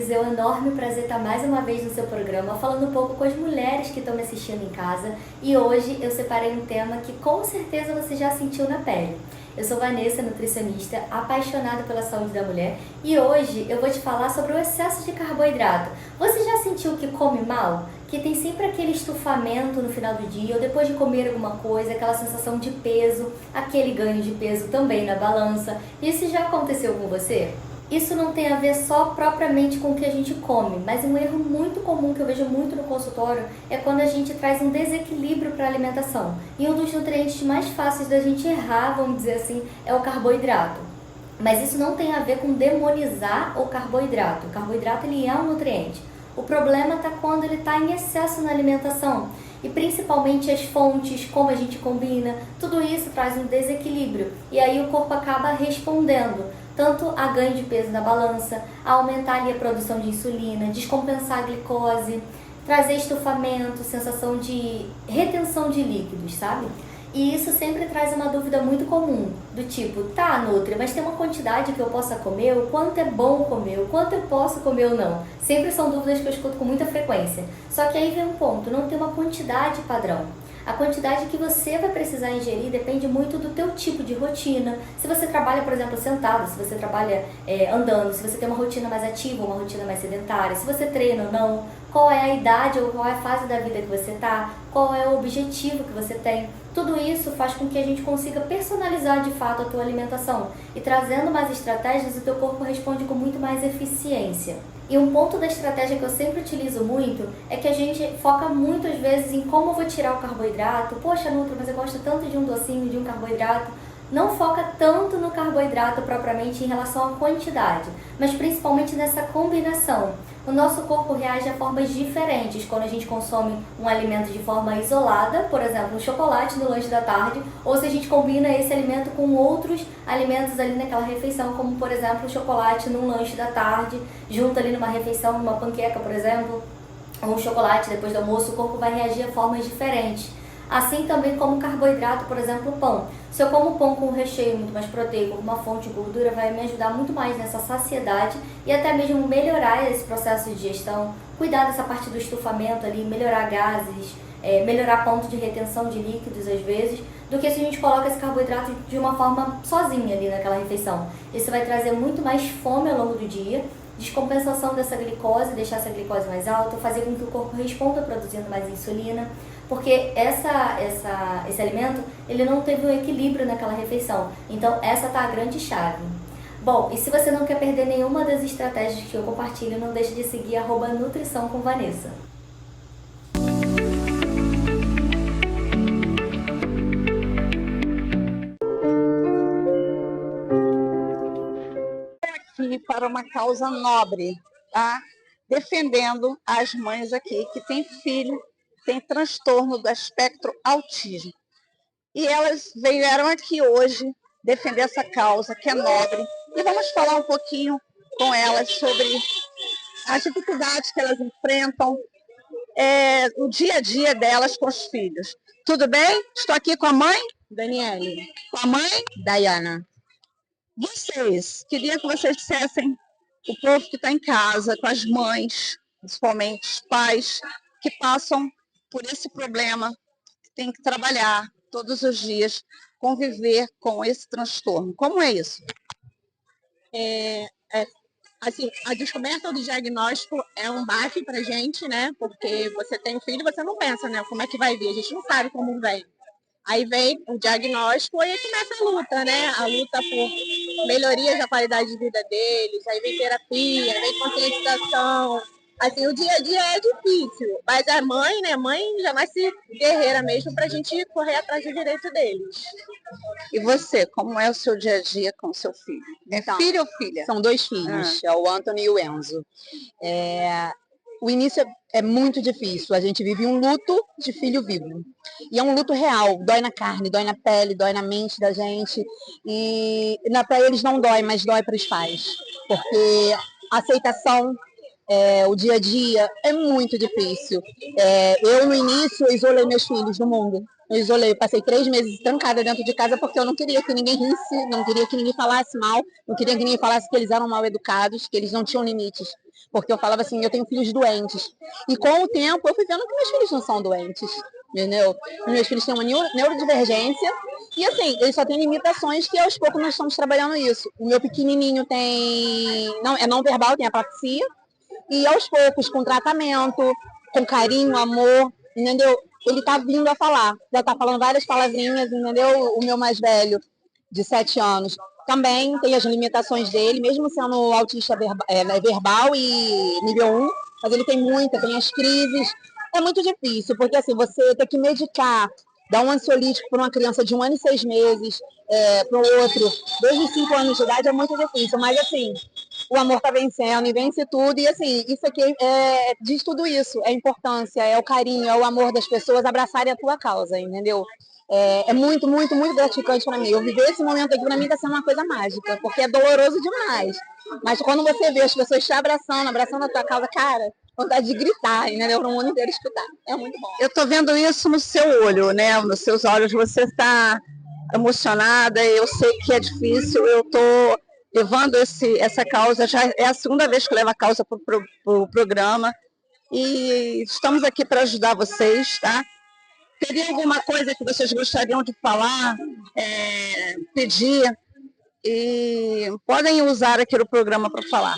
É um enorme prazer estar mais uma vez no seu programa, falando um pouco com as mulheres que estão me assistindo em casa. E hoje eu separei um tema que com certeza você já sentiu na pele. Eu sou Vanessa, nutricionista, apaixonada pela saúde da mulher, e hoje eu vou te falar sobre o excesso de carboidrato. Você já sentiu que come mal? Que tem sempre aquele estufamento no final do dia, ou depois de comer alguma coisa, aquela sensação de peso, aquele ganho de peso também na balança. Isso já aconteceu com você? Isso não tem a ver só propriamente com o que a gente come, mas um erro muito comum que eu vejo muito no consultório é quando a gente traz um desequilíbrio para a alimentação. E um dos nutrientes mais fáceis da gente errar, vamos dizer assim, é o carboidrato. Mas isso não tem a ver com demonizar o carboidrato. O carboidrato ele é um nutriente. O problema está quando ele está em excesso na alimentação. E principalmente as fontes, como a gente combina, tudo isso traz um desequilíbrio. E aí o corpo acaba respondendo tanto a ganho de peso na balança, a aumentar ali a produção de insulina, descompensar a glicose, trazer estufamento, sensação de retenção de líquidos, sabe? E isso sempre traz uma dúvida muito comum, do tipo, tá, Nutri, mas tem uma quantidade que eu possa comer, o quanto é bom comer, o quanto eu posso comer ou não? Sempre são dúvidas que eu escuto com muita frequência. Só que aí vem um ponto, não tem uma quantidade padrão. A quantidade que você vai precisar ingerir depende muito do teu tipo de rotina. Se você trabalha, por exemplo, sentado, se você trabalha andando, se você tem uma rotina mais ativa ou uma rotina mais sedentária, se você treina ou não, qual é a idade ou qual é a fase da vida que você está, qual é o objetivo que você tem. Tudo isso faz com que a gente consiga personalizar de fato a tua alimentação. E trazendo mais estratégias, o teu corpo responde com muito mais eficiência. E um ponto da estratégia que eu sempre utilizo muito é que a gente foca muito às vezes em como eu vou tirar o carboidrato. Poxa, Nutri, mas eu gosto tanto de um docinho, de um carboidrato. Não foca tanto no carboidrato carboidrato propriamente em relação à quantidade, mas principalmente nessa combinação. O nosso corpo reage a formas diferentes quando a gente consome um alimento de forma isolada, por exemplo, um chocolate no lanche da tarde, ou se a gente combina esse alimento com outros alimentos ali naquela refeição, como por exemplo o chocolate num lanche da tarde, junto ali numa refeição, numa panqueca, por exemplo, ou um chocolate depois do almoço, o corpo vai reagir a formas diferentes. Assim também como carboidrato, por exemplo, o pão. Se eu como pão com um recheio muito mais proteico, com uma fonte de gordura, vai me ajudar muito mais nessa saciedade e até mesmo melhorar esse processo de digestão, cuidar dessa parte do estufamento ali, melhorar gases, melhorar ponto de retenção de líquidos às vezes, do que se a gente coloca esse carboidrato de uma forma sozinha ali naquela refeição. Isso vai trazer muito mais fome ao longo do dia, descompensação dessa glicose, deixar essa glicose mais alta, fazer com que o corpo responda produzindo mais insulina, porque esse alimento ele não teve um equilíbrio naquela refeição. Então essa tá a grande chave. Bom, e se você não quer perder nenhuma das estratégias que eu compartilho, não deixe de seguir @nutrição com Vanessa. Aqui para uma causa nobre, tá? Defendendo as mães aqui que têm filho, tem transtorno do espectro autismo. E elas vieram aqui hoje defender essa causa que é nobre. E vamos falar um pouquinho com elas sobre as dificuldades que elas enfrentam, o dia a dia delas com os filhos. Tudo bem? Estou aqui com a mãe, Daniele. Com a mãe, Dayana. Vocês, queria que vocês dissessem o povo que está em casa, com as mães, principalmente os pais, que passam por esse problema, que tem que trabalhar todos os dias, conviver com esse transtorno. Como é isso? Assim, a descoberta do diagnóstico é um baque pra gente, né? Porque você tem um filho e você não pensa, né? Como é que vai vir? A gente não sabe como vem. Aí vem o diagnóstico e aí começa a luta, né? A luta por melhorias da qualidade de vida deles, aí vem terapia, vem conscientização. Assim, o dia a dia é difícil, mas a mãe, né? Mãe já nasce guerreira mesmo pra gente correr atrás do direito deles. E você, como é o seu dia a dia com o seu filho? Então, Filho ou filha? São 2 filhos, é o Anthony e o Enzo. O início é muito difícil, a gente vive um luto de filho vivo. E é um luto real, dói na carne, dói na pele, dói na mente da gente. E para eles não dói, mas dói para os pais. Porque a aceitação, o dia a dia é muito difícil. Eu, no início, isolei meus filhos do mundo. Eu passei 3 meses trancada dentro de casa porque eu não queria que ninguém risse, não queria que ninguém falasse mal, não queria que ninguém falasse que eles eram mal educados, que eles não tinham limites. Porque eu falava assim, eu tenho filhos doentes. E com o tempo eu fui vendo que meus filhos não são doentes, entendeu? Meus filhos têm uma neurodivergência e assim, eles só têm limitações que aos poucos nós estamos trabalhando isso. O meu pequenininho é não verbal, tem apraxia, e aos poucos, com tratamento, com carinho, amor, entendeu? Ele tá vindo a falar, já tá falando várias palavrinhas, entendeu? O meu mais velho, de 7 anos, também tem as limitações dele, mesmo sendo autista verbal e nível 1, mas ele tem as crises. É muito difícil, porque assim, você tem que medicar, dar um ansiolítico para uma criança de 1 ano e 6 meses, para o outro, desde os 5 anos de idade, é muito difícil, mas assim, o amor tá vencendo e vence tudo, e assim, isso aqui diz tudo isso, é a importância, é o carinho, é o amor das pessoas abraçarem a tua causa, entendeu? É muito, muito, muito gratificante para mim. Eu viver esse momento aqui, para mim, está sendo uma coisa mágica, porque é doloroso demais. Mas quando você vê as pessoas te abraçando a tua causa, cara, vontade de gritar, entendeu? Para o mundo inteiro escutar. É muito bom. Eu estou vendo isso no seu olho, né? Nos seus olhos, você está emocionada, eu sei que é difícil, eu estou levando essa causa, já é a segunda vez que eu levo a causa para o programa, e estamos aqui para ajudar vocês, tá? Teria alguma coisa que vocês gostariam de falar, pedir, e podem usar aqui o programa para falar.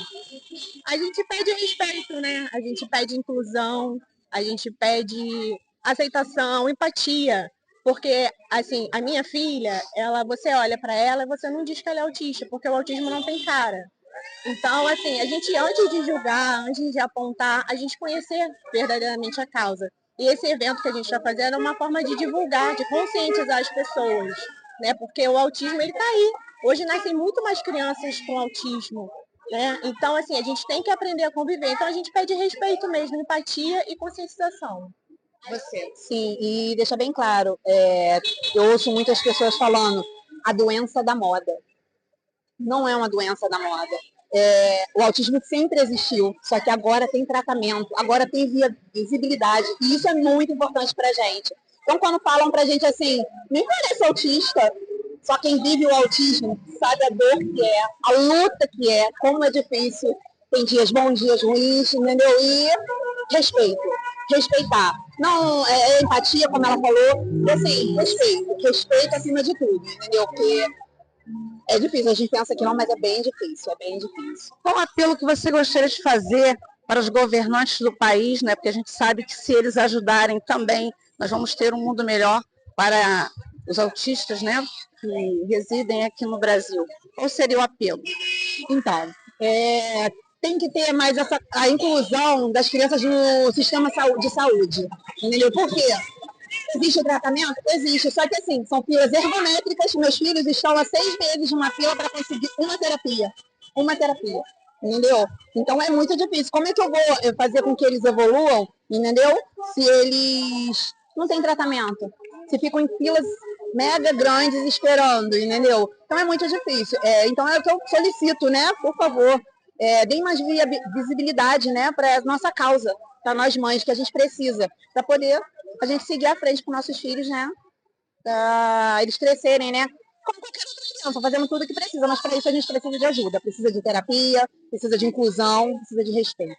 A gente pede respeito, né? A gente pede inclusão, a gente pede aceitação, empatia. Porque, assim, a minha filha, você olha para ela e você não diz que ela é autista, porque o autismo não tem cara. Então, assim, a gente, antes de julgar, antes de apontar, a gente conhecer verdadeiramente a causa. E esse evento que a gente está fazendo é uma forma de divulgar, de conscientizar as pessoas, né? Porque o autismo, ele está aí. Hoje nascem muito mais crianças com autismo, né? Então, assim, a gente tem que aprender a conviver. Então, a gente pede respeito mesmo, empatia e conscientização. Você? Sim, e deixa bem claro, eu ouço muitas pessoas falando a doença da moda. Não é uma doença da moda. O autismo sempre existiu, só que agora tem tratamento, agora tem visibilidade, e isso é muito importante pra gente. Então, quando falam pra gente assim, nem parece autista, só quem vive o autismo sabe a dor que é, a luta que é, como é difícil, tem dias bons, dias ruins, entendeu? E respeito, respeitar. Não, empatia, como ela falou, e assim, respeito acima de tudo, entendeu? Porque é difícil, a gente pensa que não, mas é bem difícil, Qual o apelo que você gostaria de fazer para os governantes do país, né? Porque a gente sabe que se eles ajudarem também, nós vamos ter um mundo melhor para os autistas, né? Que residem aqui no Brasil. Qual seria o apelo? Então, tem que ter mais a inclusão das crianças no sistema de saúde, entendeu? Por quê? Existe o tratamento? Existe, só que assim, são filas ergométricas, meus filhos estão há 6 meses numa fila para conseguir uma terapia, entendeu? Então é muito difícil. Como é que eu vou fazer com que eles evoluam, entendeu? Se eles não têm tratamento, se ficam em filas mega grandes esperando, entendeu? Então é muito difícil. Então é o que eu solicito, né? Por favor, deem mais visibilidade, né, para nossa causa, para nós mães, que a gente precisa, para poder a gente seguir à frente com nossos filhos, né? Pra eles crescerem, né? Como qualquer outra criança, fazendo tudo o que precisa, mas para isso a gente precisa de ajuda, precisa de terapia, precisa de inclusão, precisa de respeito.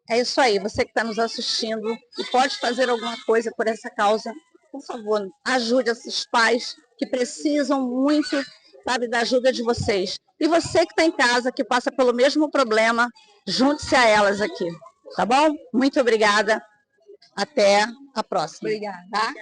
É isso aí, você que está nos assistindo e pode fazer alguma coisa por essa causa, por favor, ajude esses pais que precisam muito, sabe, da ajuda de vocês. E você que está em casa, que passa pelo mesmo problema, junte-se a elas aqui, tá bom? Muito obrigada. Até a próxima. Obrigada. Tá?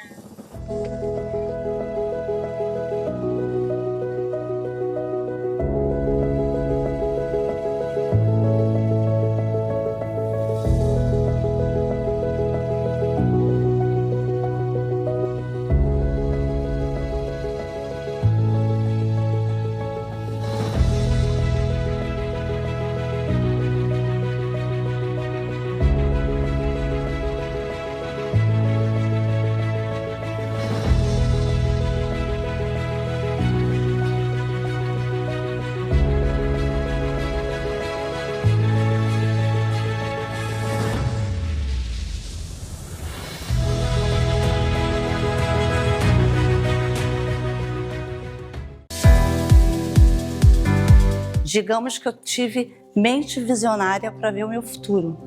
Digamos que eu tive mente visionária para ver o meu futuro.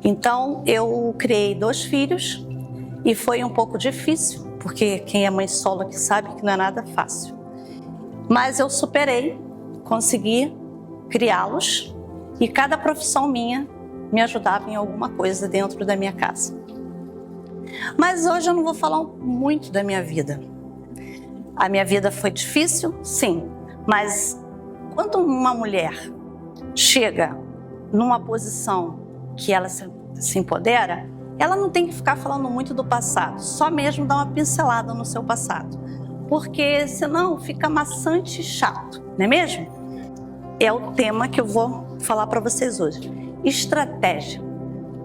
Então, eu criei 2 filhos e foi um pouco difícil, porque quem é mãe solo aqui sabe que não é nada fácil. Mas eu superei, consegui criá-los e cada profissão minha me ajudava em alguma coisa dentro da minha casa. Mas hoje eu não vou falar muito da minha vida. A minha vida foi difícil, sim, mas quando uma mulher chega numa posição que ela se empodera, ela não tem que ficar falando muito do passado, só mesmo dar uma pincelada no seu passado, porque senão fica maçante e chato, não é mesmo? É o tema que eu vou falar para vocês hoje. Estratégia.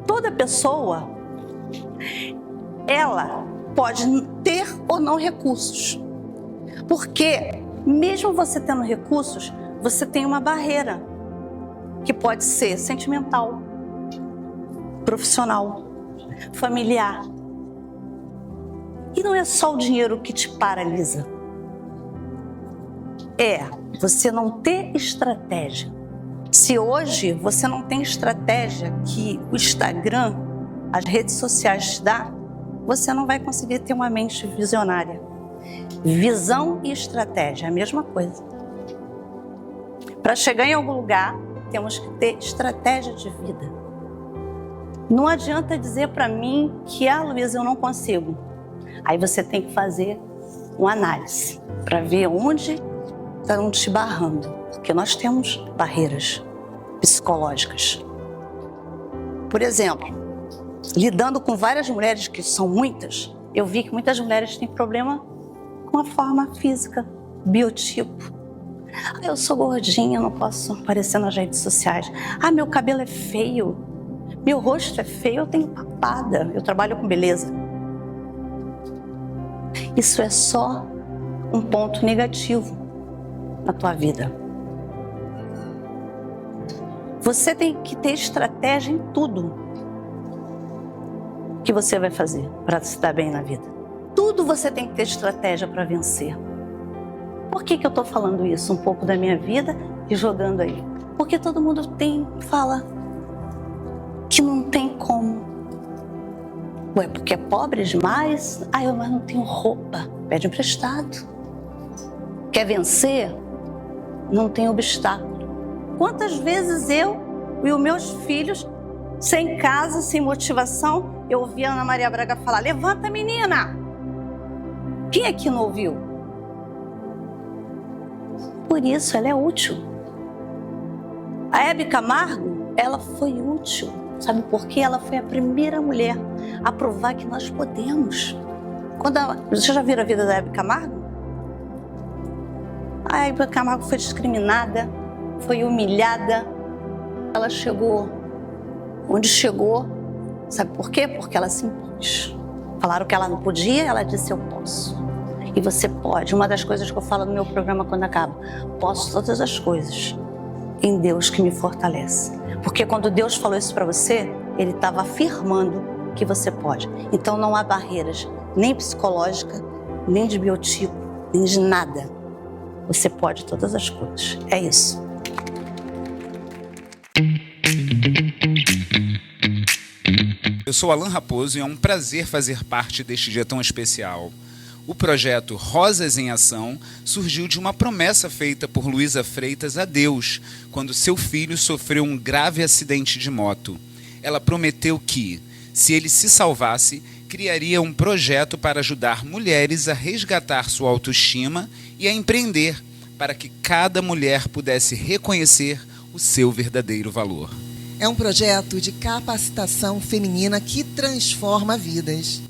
Toda pessoa, ela pode ter ou não recursos, porque mesmo você tendo recursos, você tem uma barreira, que pode ser sentimental, profissional, familiar. E não é só o dinheiro que te paralisa. É você não ter estratégia. Se hoje você não tem estratégia que o Instagram, as redes sociais te dá, você não vai conseguir ter uma mente visionária. Visão e estratégia é a mesma coisa. Para chegar em algum lugar, temos que ter estratégia de vida. Não adianta dizer para mim que, Luísa, eu não consigo. Aí você tem que fazer uma análise para ver onde estão te barrando. Porque nós temos barreiras psicológicas. Por exemplo, lidando com várias mulheres, que são muitas, eu vi que muitas mulheres têm problema com a forma física, biotipo. Eu sou gordinha, não posso aparecer nas redes sociais. Meu cabelo é feio, meu rosto é feio, eu tenho papada, eu trabalho com beleza. Isso é só um ponto negativo na tua vida. Você tem que ter estratégia em tudo que você vai fazer para se dar bem na vida. Tudo você tem que ter estratégia para vencer. Por que eu estou falando isso? Um pouco da minha vida e jogando aí. Porque todo mundo fala que não tem como. Ué, porque é pobre demais? Mas não tenho roupa. Pede emprestado. Quer vencer? Não tem obstáculo. Quantas vezes eu e os meus filhos, sem casa, sem motivação, eu ouvi a Ana Maria Braga falar: levanta, menina! Quem aqui não ouviu? Por isso ela é útil. A Hebe Camargo, ela foi útil. Sabe por quê? Ela foi a primeira mulher a provar que nós podemos. Você já viu a vida da Hebe Camargo? A Hebe Camargo foi discriminada, foi humilhada. Ela chegou onde chegou. Sabe por quê? Porque ela se impôs. Falaram que ela não podia, ela disse: eu posso. E você pode. Uma das coisas que eu falo no meu programa quando acaba: posso todas as coisas em Deus que me fortalece. Porque quando Deus falou isso para você, Ele estava afirmando que você pode. Então não há barreiras, nem psicológica, nem de biotipo, nem de nada. Você pode todas as coisas. É isso. Eu sou Alan Raposo e é um prazer fazer parte deste dia tão especial. O projeto Rosas em Ação surgiu de uma promessa feita por Luísa Freitas a Deus, quando seu filho sofreu um grave acidente de moto. Ela prometeu que, se ele se salvasse, criaria um projeto para ajudar mulheres a resgatar sua autoestima e a empreender, para que cada mulher pudesse reconhecer o seu verdadeiro valor. É um projeto de capacitação feminina que transforma vidas.